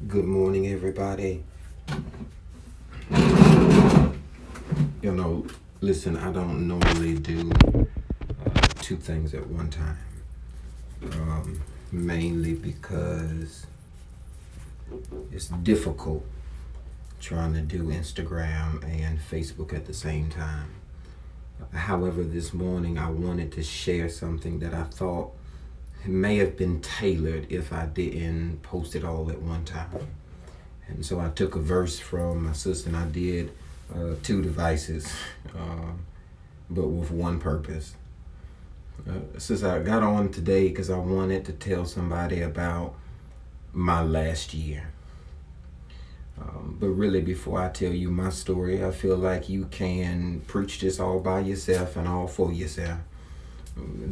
Good morning, everybody. Listen, I don't normally do two things at one time. Mainly because it's difficult trying to do Instagram and Facebook at the same time. However, this morning I wanted to share something that I thought may have been tailored if I didn't post it all at one time. And so I took a verse from my sister and I did two devices, but with one purpose. Since I got on today because I wanted to tell somebody about my last year. But really, before I tell you my story, I feel like you can preach this all by yourself and all for yourself.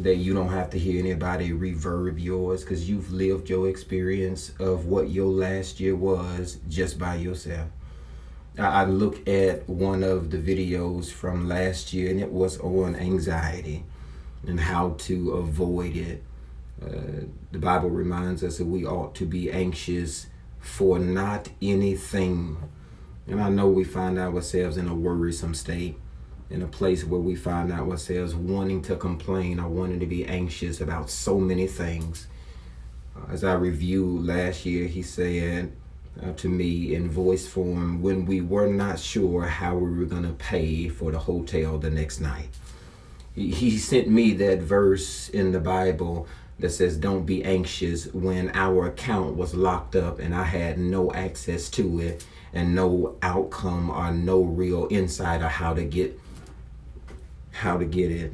That you don't have to hear anybody reverb yours because you've lived your experience of what your last year was just by yourself. I look at one of the videos from last year and it was on anxiety and how to avoid it. The Bible reminds us that we ought to be anxious for not anything. And I know we find ourselves in a worrisome state, in a place where we find ourselves wanting to complain or wanting to be anxious about so many things. As I reviewed last year, he said to me in voice form, when we were not sure how we were going to pay for the hotel the next night. He sent me that verse in the Bible that says, don't be anxious, when our account was locked up and I had no access to it and no outcome or no real insight of how to get it.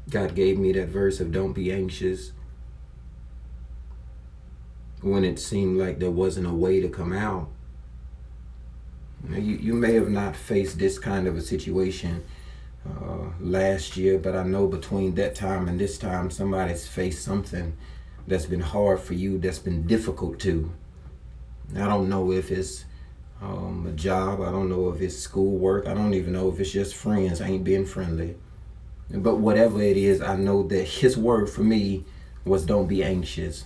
God gave me that verse of don't be anxious when it seemed like there wasn't a way to come out. You may have not faced this kind of a situation last year, but I know between that time and this time, somebody's faced something that's been hard for you, that's been difficult too. I don't know if it's a job, I don't know if it's schoolwork, I don't even know if it's just friends, I ain't being friendly. But whatever it is, I know that his word for me was don't be anxious.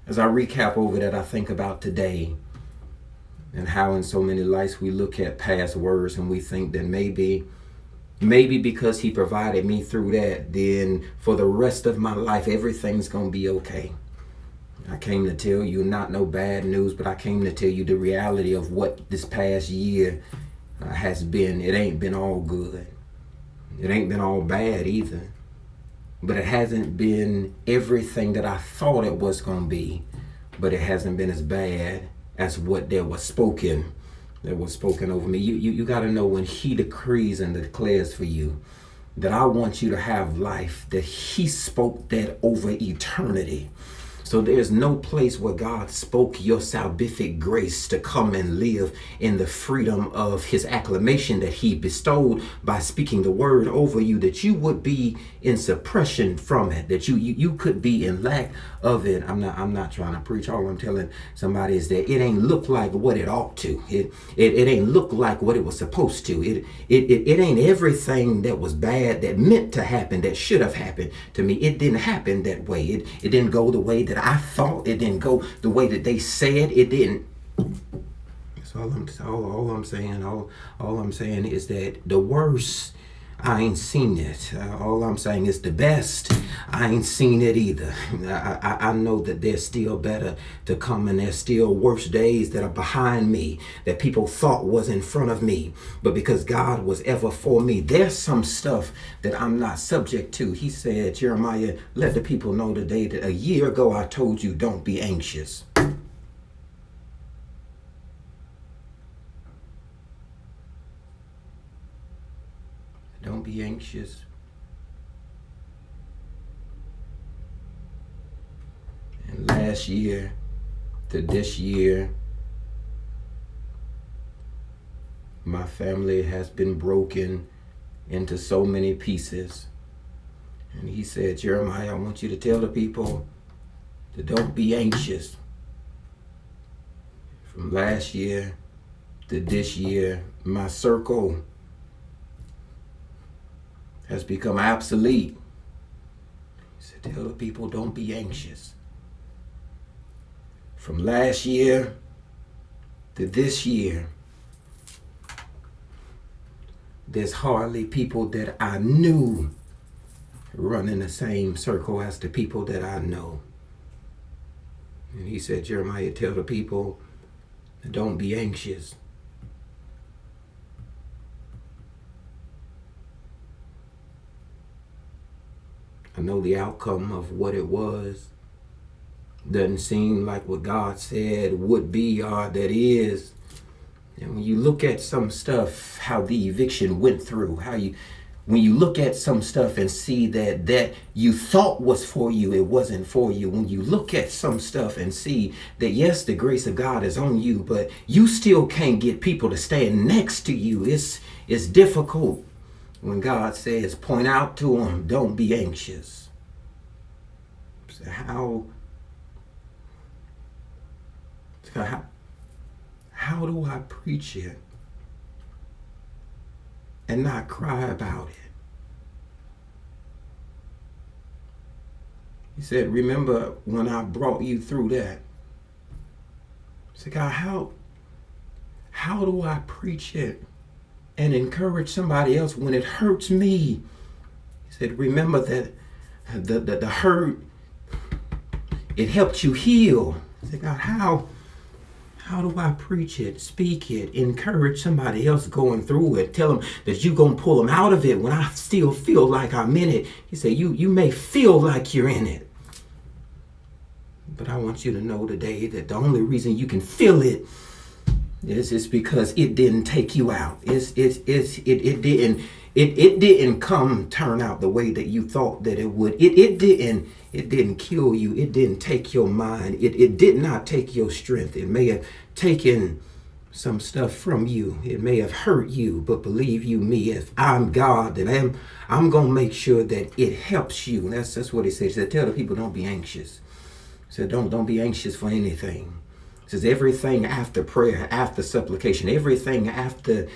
As I recap over that, I think about today and how in so many lives we look at past words and we think that maybe because he provided me through that, then for the rest of my life, everything's going to be okay. I came to tell you not no bad news, but I came to tell you the reality of what this past year has been. It ain't been all good. It ain't been all bad either. But it hasn't been everything that I thought it was going to be. But it hasn't been as bad as what that was spoken over me. You got to know when he decrees and declares for you that I want you to have life, that he spoke that over eternity. So there's no place where God spoke your salvific grace to come and live in the freedom of his acclamation that he bestowed by speaking the word over you, that you would be in suppression from it, that you could be in lack of it. I'm not trying to preach. All I'm telling somebody is that it ain't look like what it ought to. It ain't look like what it was supposed to. It ain't everything that was bad that meant to happen, that should have happened to me. It didn't happen that way. It didn't go the way that I thought. It didn't go the way that they said. It didn't. That's all I'm saying. All I'm saying is that the worst, I ain't seen it. All I'm saying is the best, I ain't seen it either. I know that there's still better to come, and there's still worse days that are behind me that people thought was in front of me. But because God was ever for me, there's some stuff that I'm not subject to. He said, Jeremiah, let the people know today that a year ago I told you don't be anxious. Don't be anxious. And last year to this year, my family has been broken into so many pieces. And he said, Jeremiah, I want you to tell the people to don't be anxious. From last year to this year, my circle has become obsolete. He So tell the people, don't be anxious. From last year to this year, there's hardly people that I knew run in the same circle as the people that I know. And he said, Jeremiah, tell the people, don't be anxious. I know the outcome of what it was doesn't seem like what God said would be or that is. And when you look at some stuff, how the eviction went through, when you look at some stuff and see that you thought was for you, it wasn't for you. When you look at some stuff and see that, yes, the grace of God is on you, but you still can't get people to stand next to you. It's difficult when God says, point out to them, don't be anxious. So how do I preach it and not cry about it? He said, remember when I brought you through that? I said, God, how do I preach it and encourage somebody else when it hurts me? He said, remember that the hurt, it helped you heal. I said, God, how do I preach it, speak it, encourage somebody else going through it, tell them that you're going to pull them out of it when I still feel like I'm in it? He said, you may feel like you're in it, but I want you to know today that the only reason you can feel it is because it didn't take you out. It didn't turn out the way that you thought that it would. It didn't kill you. It didn't take your mind. It did not take your strength. It may have taken some stuff from you. It may have hurt you, but believe you me, if I'm God, then I'm gonna make sure that it helps you. And that's what he said. He said, tell the people, don't be anxious. He said, don't be anxious for anything. He says, everything after prayer, after supplication, everything after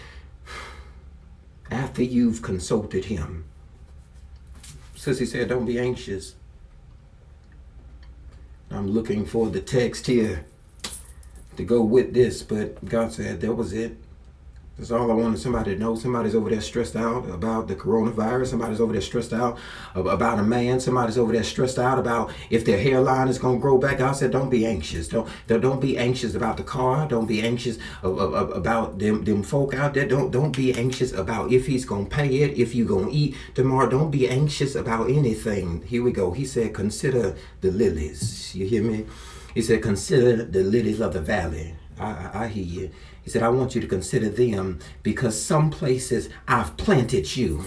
you've consulted him. Since he said, don't be anxious. I'm looking for the text here to go with this, but God said that was it. That's all I wanted somebody to know. Somebody's over there stressed out about the coronavirus. Somebody's over there stressed out about a man. Somebody's over there stressed out about if their hairline is going to grow back. God said, don't be anxious. Don't be anxious about the car. Don't be anxious about them folk out there. Don't be anxious about if he's going to pay it, if you're going to eat tomorrow. Don't be anxious about anything. Here we go. He said, consider the lilies. You hear me? He said, consider the lilies of the valley. I hear you. He said, I want you to consider them because some places I've planted you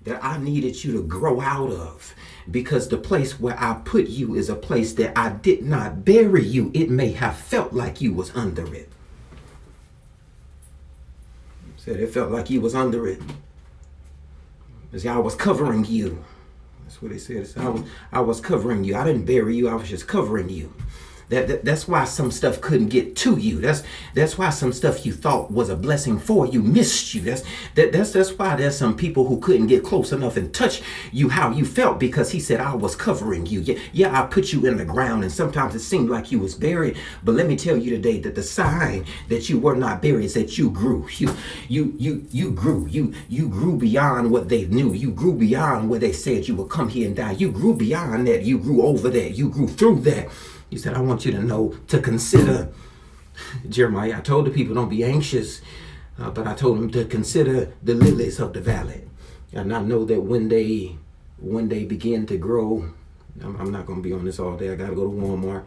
that I needed you to grow out of, because the place where I put you is a place that I did not bury you. It may have felt like you was under it. He said it felt like you was under it. He said, I was covering you. That's what he said. He said, I was covering you. I didn't bury you. I was just covering you. That's why some stuff couldn't get to you. That's why some stuff you thought was a blessing for you missed you. That's why there's some people who couldn't get close enough and touch you how you felt, because he said, I was covering you. Yeah, I put you in the ground, and sometimes it seemed like you was buried. But let me tell you today that the sign that you were not buried is that you grew. You grew. You grew beyond what they knew. You grew beyond where they said you would come here and die. You grew beyond that. You grew over that. You grew through that. He said, I want you to know, to consider, Jeremiah, I told the people, don't be anxious, but I told them to consider the lilies of the valley. And I know that when they begin to grow, I'm not going to be on this all day. I got to go to Walmart.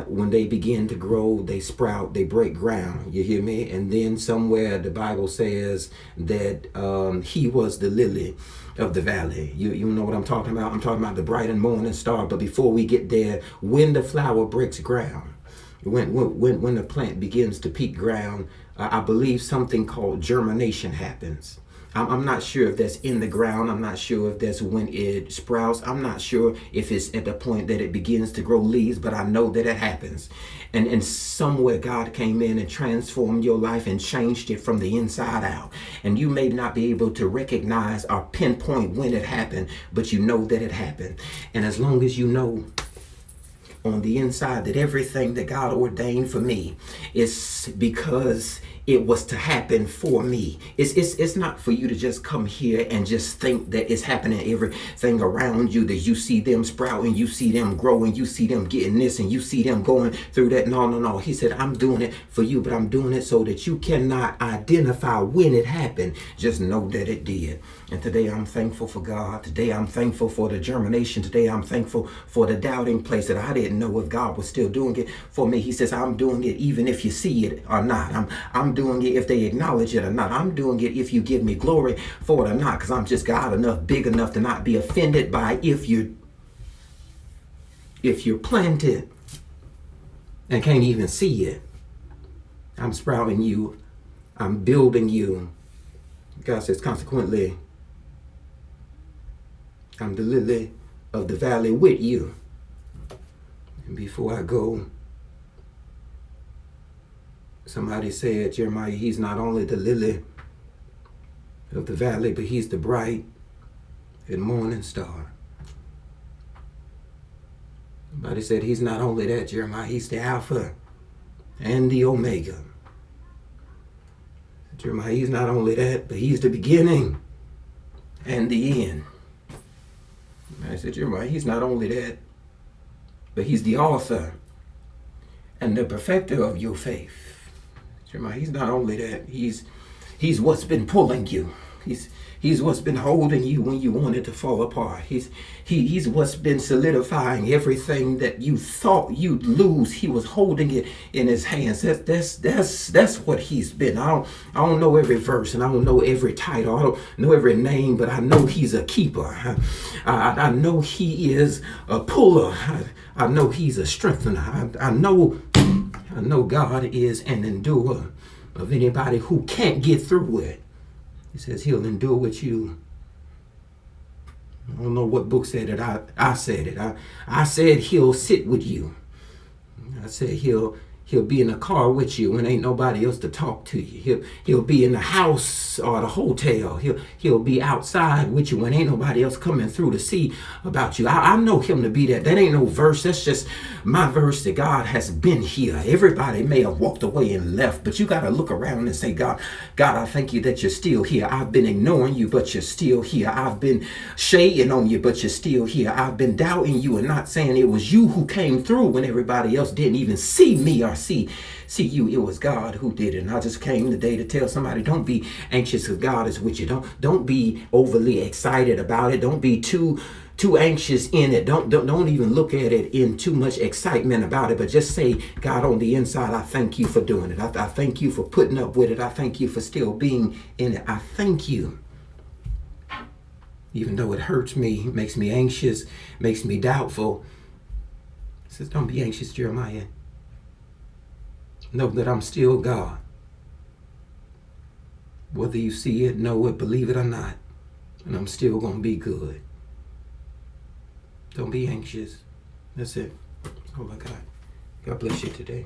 When they begin to grow, they sprout, they break ground. You hear me? And then somewhere the Bible says that he was the lily of the valley. You know what I'm talking about? I'm talking about the bright and morning star. But before we get there, when the flower breaks ground, when the plant begins to peak ground, I believe something called germination happens. I'm not sure if that's in the ground. I'm not sure if that's when it sprouts. I'm not sure if it's at the point that it begins to grow leaves, but I know that it happens. And somewhere God came in and transformed your life and changed it from the inside out. And you may not be able to recognize or pinpoint when it happened, but you know that it happened. And as long as you know on the inside that everything that God ordained for me is because it was to happen for me. It's not for you to just come here and just think that it's happening everything around you, that you see them sprouting, you see them growing, you see them getting this, and you see them going through that. No. He said, I'm doing it for you, but I'm doing it so that you cannot identify when it happened. Just know that it did. And today I'm thankful for God. Today I'm thankful for the germination. Today I'm thankful for the doubting place that I didn't know if God was still doing it for me. He says, I'm doing it even if you see it or not. I'm doing it if they acknowledge it or not. I'm doing it if you give me glory for it or not, because I'm just God enough, big enough to not be offended by if you're planted and can't even see it. I'm sprouting you. I'm building you. God says, consequently, I'm the lily of the valley with you. And before I go, somebody said, Jeremiah, he's not only the lily of the valley, but he's the bright and morning star. Somebody said he's not only that, Jeremiah, he's the Alpha and the Omega. Jeremiah, he's not only that, but he's the beginning and the end. I said, Jeremiah, he's not only that, but he's the author and the perfecter of your faith. Jeremiah, he's not only that, he's what's been pulling you. He's what's been holding you when you wanted to fall apart. He's what's been solidifying everything that you thought you'd lose. He was holding it in his hands. That's what he's been. I don't know every verse and I don't know every title. I don't know every name, but I know he's a keeper. I know he is a puller. I know he's a strengthener. I know God is an endurer of anybody who can't get through it. He says he'll endure with you. I don't know what book said it. I said it. I said he'll sit with you. I said he'll be in a car with you when ain't nobody else to talk to you. He'll be in the house or the hotel. He'll be outside with you when ain't nobody else coming through to see about you. I know him to be that. That ain't no verse. That's just my verse that God has been here. Everybody may have walked away and left, but you got to look around and say, God, I thank you that you're still here. I've been ignoring you, but you're still here. I've been shading on you, but you're still here. I've been doubting you and not saying it was you who came through when everybody else didn't even see me or see you. It was God who did it. And I just came today to tell somebody, don't be anxious because God is with you. Don't be overly excited about it. Don't be too anxious in it. Don't even look at it in too much excitement about it, but just say, God, on the inside, I thank you for doing it. I thank you for putting up with it. I thank you for still being in it. I thank you. Even though it hurts me, makes me anxious, makes me doubtful. It says, don't be anxious, Jeremiah. Know that I'm still God. Whether you see it, know it, believe it or not, and I'm still going to be good. Don't be anxious. That's it. That's all I got. God bless you today.